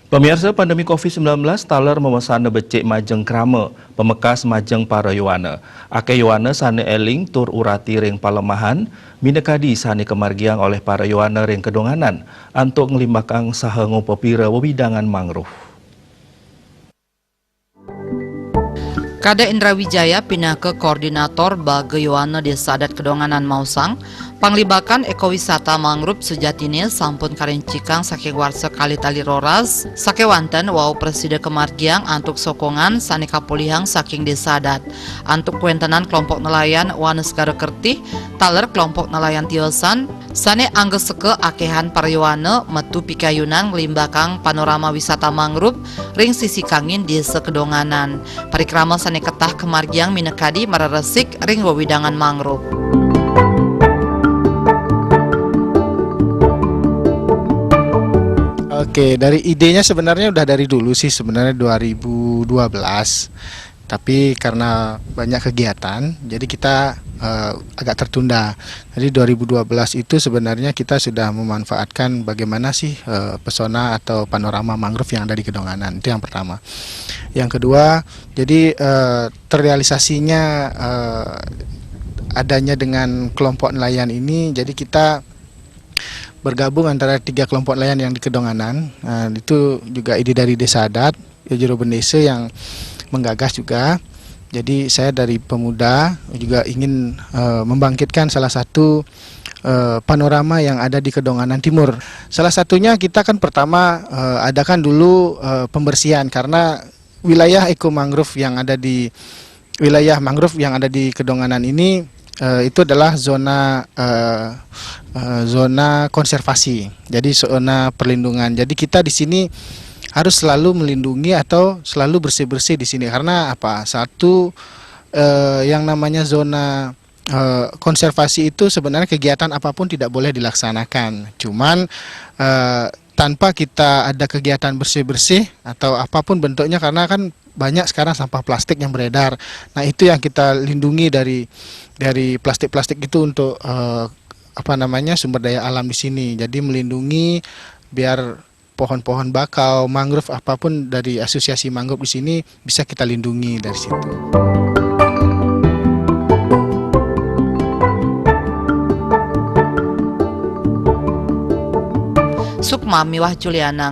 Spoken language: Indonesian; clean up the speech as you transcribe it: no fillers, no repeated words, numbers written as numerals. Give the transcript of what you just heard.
Pemirsa pandemi COVID-19, taler memesan becik majeng krama, pemekas majeng para yuana. Ake yuana sane eling tur urati ring palemahan, minekadi sane kemargiang oleh para yuana ring kedonganan, antuk ngelimbakang saha ngopopira wewidangan mangrove. Kada Indra Wijaya pindah ke koordinator Bage Yuana Desa Adat Kedonganan Mausang, panglibakan ekowisata mangrove sejatine sampun karencikang saking warsa kali tali roras, sakewanten wau preside kemargiang antuk sokongan sane kapulihang saking desa adat. Antuk kuentenan kelompok nelayan Wanes Garekertih, taler kelompok nelayan Tiosan, sane anggeseke akehan pariyuana metu pikayunan ngelimbakang panorama wisata mangrove ring sisi kangin desa Kedonganan. Parikrama sane ketah kemargiang minekadi mararesik ring wewidangan mangrove. Oke, dari idenya sebenarnya udah dari dulu sih, sebenarnya 2012. Tapi karena banyak kegiatan, jadi kita agak tertunda. Jadi 2012 itu sebenarnya kita sudah memanfaatkan bagaimana sih pesona atau panorama mangrove yang ada di Kedonganan. Itu yang pertama. Yang kedua, jadi terrealisasinya adanya dengan kelompok nelayan ini, jadi kita bergabung antara 3 kelompok nelayan yang di Kedonganan. Itu juga ide dari Desa Adat, Jero Bendese yang menggagas juga. Jadi saya dari pemuda juga ingin membangkitkan salah satu panorama yang ada di Kedonganan Timur. Salah satunya kita kan pertama adakan dulu pembersihan, karena wilayah eko mangrove yang ada di Kedonganan ini itu adalah zona konservasi, jadi zona perlindungan. Jadi kita di sini harus selalu melindungi atau selalu bersih-bersih di sini, karena apa? Satu, yang namanya zona konservasi itu sebenarnya kegiatan apapun tidak boleh dilaksanakan. Cuman tanpa kita ada kegiatan bersih-bersih atau apapun bentuknya, karena kan banyak sekarang sampah plastik yang beredar. Nah, itu yang kita lindungi dari plastik-plastik itu untuk sumber daya alam di sini. Jadi melindungi biar pohon-pohon bakau, mangrove apapun dari asosiasi mangrove di sini bisa kita lindungi dari situ. Sukma Miwah Juliana